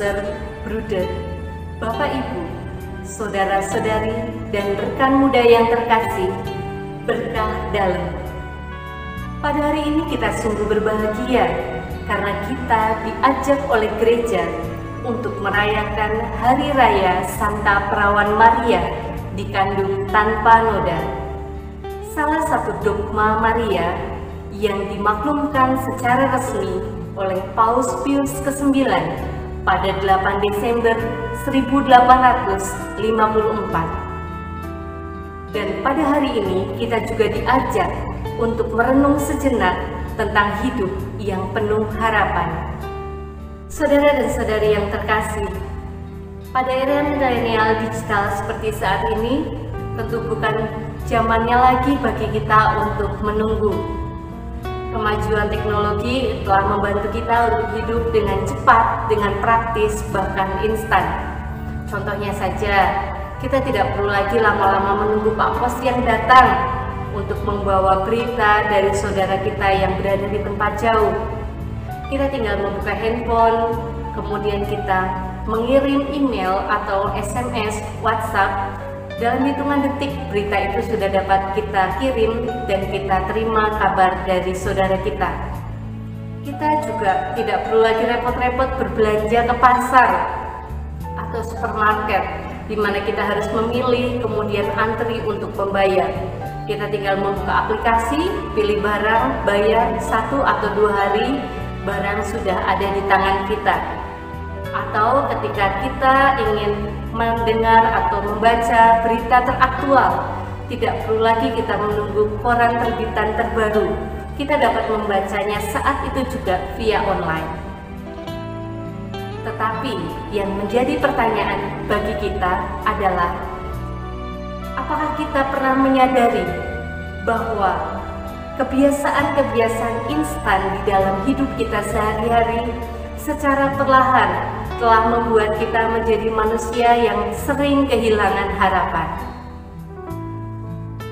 suster, bruder, Bapak Ibu, saudara-saudari, dan rekan muda yang terkasih, berkah dalam. Pada hari ini kita sungguh berbahagia karena kita diajak oleh gereja untuk merayakan Hari Raya Santa Perawan Maria dikandung tanpa noda. Salah satu dogma Maria yang dimaklumkan secara resmi oleh Paus Pius ke-9 pada 8 Desember 1854. Dan pada hari ini kita juga diajak untuk merenung sejenak tentang hidup yang penuh harapan. Saudara dan saudari yang terkasih, pada era milenial digital seperti saat ini, tentu bukan zamannya lagi bagi kita untuk menunggu. Kemajuan teknologi telah membantu kita untuk hidup dengan cepat, dengan praktis, bahkan instan. Contohnya saja, kita tidak perlu lagi lama-lama menunggu Pak Pos yang datang untuk membawa berita dari saudara kita yang berada di tempat jauh. Kita tinggal membuka handphone, kemudian kita mengirim email atau SMS, WhatsApp. Dalam hitungan detik berita itu sudah dapat kita kirim dan kita terima kabar dari saudara kita. Kita juga tidak perlu lagi repot-repot berbelanja ke pasar atau supermarket, di mana kita harus memilih kemudian antri untuk membayar. Kita tinggal membuka aplikasi, pilih barang, bayar 1 atau 2 hari, barang sudah ada di tangan kita. Atau ketika kita ingin mendengar atau membaca berita teraktual, tidak perlu lagi kita menunggu koran terbitan terbaru. Kita dapat membacanya saat itu juga via online. Tetapi yang menjadi pertanyaan bagi kita adalah, apakah kita pernah menyadari bahwa kebiasaan-kebiasaan instan di dalam hidup kita sehari-hari secara perlahan telah membuat kita menjadi manusia yang sering kehilangan harapan.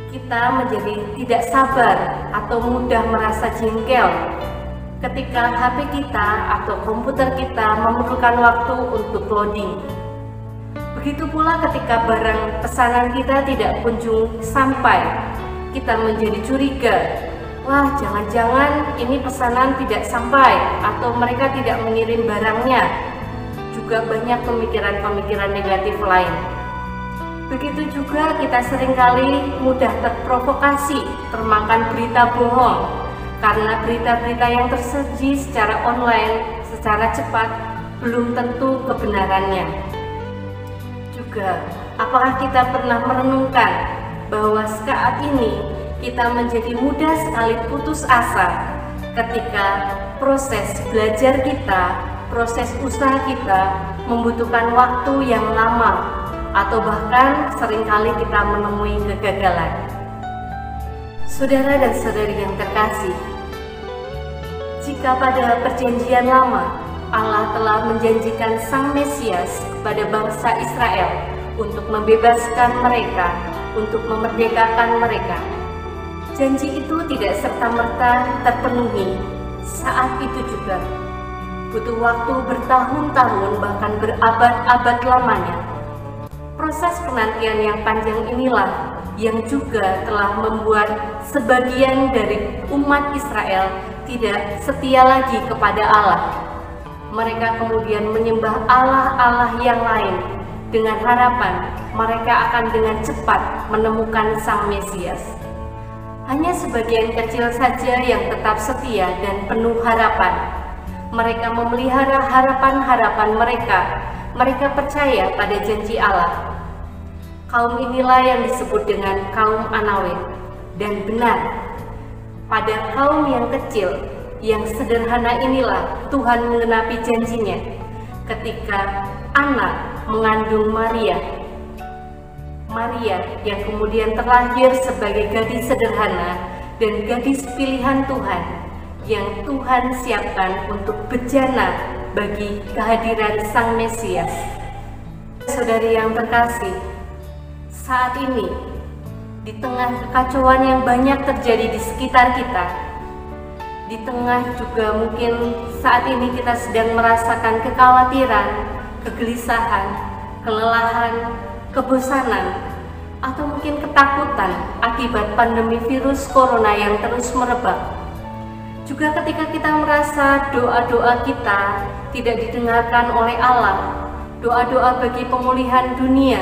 Kita menjadi tidak sabar atau mudah merasa jengkel ketika HP kita atau komputer kita memerlukan waktu untuk loading. Begitu pula ketika barang pesanan kita tidak kunjung sampai, kita menjadi curiga. Wah, jangan-jangan ini pesanan tidak sampai atau mereka tidak mengirim barangnya. Juga banyak pemikiran-pemikiran negatif lain. Begitu juga kita seringkali mudah terprovokasi, termakan berita bohong, karena berita-berita yang tersaji secara online, secara cepat, belum tentu kebenarannya. Juga, apakah kita pernah merenungkan bahwa saat ini kita menjadi mudah sekali putus asa ketika proses belajar kita, proses usaha kita membutuhkan waktu yang lama, atau bahkan seringkali kita menemui kegagalan. Saudara dan saudari yang terkasih, jika pada perjanjian lama Allah telah menjanjikan Sang Mesias kepada bangsa Israel untuk membebaskan mereka, untuk memerdekakan mereka, janji itu tidak serta-merta terpenuhi saat itu juga. Butuh waktu bertahun-tahun, bahkan berabad-abad lamanya. Proses penantian yang panjang inilah yang juga telah membuat sebagian dari umat Israel tidak setia lagi kepada Allah. Mereka kemudian menyembah Allah-Allah yang lain dengan harapan mereka akan dengan cepat menemukan Sang Mesias. Hanya sebagian kecil saja yang tetap setia dan penuh harapan. Mereka memelihara harapan-harapan mereka. Mereka percaya pada janji Allah. Kaum inilah yang disebut dengan kaum Anawit. Dan benar, pada kaum yang kecil, yang sederhana inilah Tuhan menggenapi janjinya ketika anak mengandung Maria. Maria yang kemudian terlahir sebagai gadis sederhana dan gadis pilihan Tuhan yang Tuhan siapkan untuk bejana bagi kehadiran Sang Mesias. Saudari yang terkasih, saat ini di tengah kekacauan yang banyak terjadi di sekitar kita, di tengah juga mungkin saat ini kita sedang merasakan kekhawatiran, kegelisahan, kelelahan, kebosanan, atau mungkin ketakutan akibat pandemi virus corona yang terus merebak. Juga ketika kita merasa doa-doa kita tidak didengarkan oleh Allah, doa-doa bagi pemulihan dunia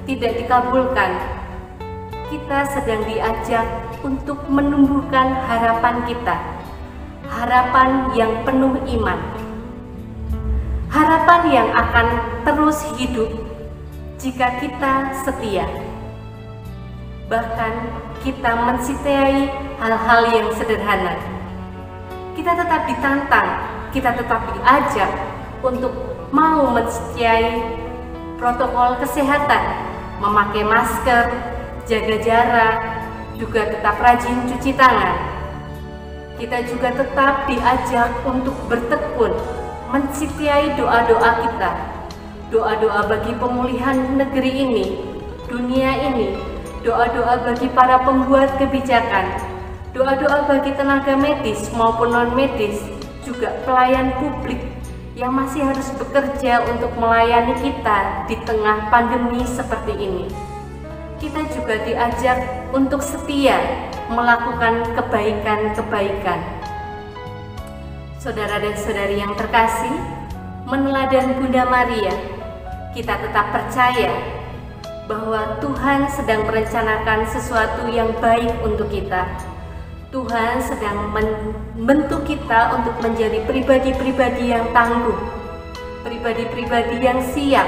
tidak dikabulkan, kita sedang diajak untuk menumbuhkan harapan kita, harapan yang penuh iman, harapan yang akan terus hidup jika kita setia. Bahkan kita mensitiai hal-hal yang sederhana. Kita tetap ditantang, kita tetap diajak untuk mau mensitiai protokol kesehatan, memakai masker, jaga jarak, juga tetap rajin cuci tangan. Kita juga tetap diajak untuk bertekun, mensitiai doa-doa kita, doa-doa bagi pemulihan negeri ini, dunia ini, doa-doa bagi para pembuat kebijakan, doa-doa bagi tenaga medis maupun non-medis, juga pelayan publik yang masih harus bekerja untuk melayani kita di tengah pandemi seperti ini. Kita juga diajak untuk setia melakukan kebaikan-kebaikan. Saudara dan saudari yang terkasih, meneladan Bunda Maria, kita tetap percaya bahwa Tuhan sedang merencanakan sesuatu yang baik untuk kita. Tuhan sedang membentuk kita untuk menjadi pribadi-pribadi yang tangguh, pribadi-pribadi yang siap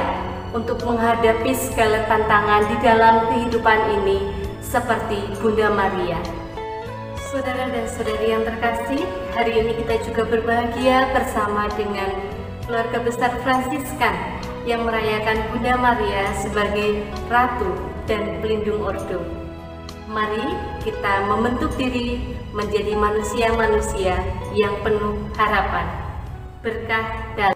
untuk menghadapi segala tantangan di dalam kehidupan ini seperti Bunda Maria. Saudara dan saudari yang terkasih, hari ini kita juga berbahagia bersama dengan keluarga besar Fransiskan yang merayakan Bunda Maria sebagai Ratu dan Pelindung Ordo. Mari kita membentuk diri menjadi manusia-manusia yang penuh harapan. Berkah dalam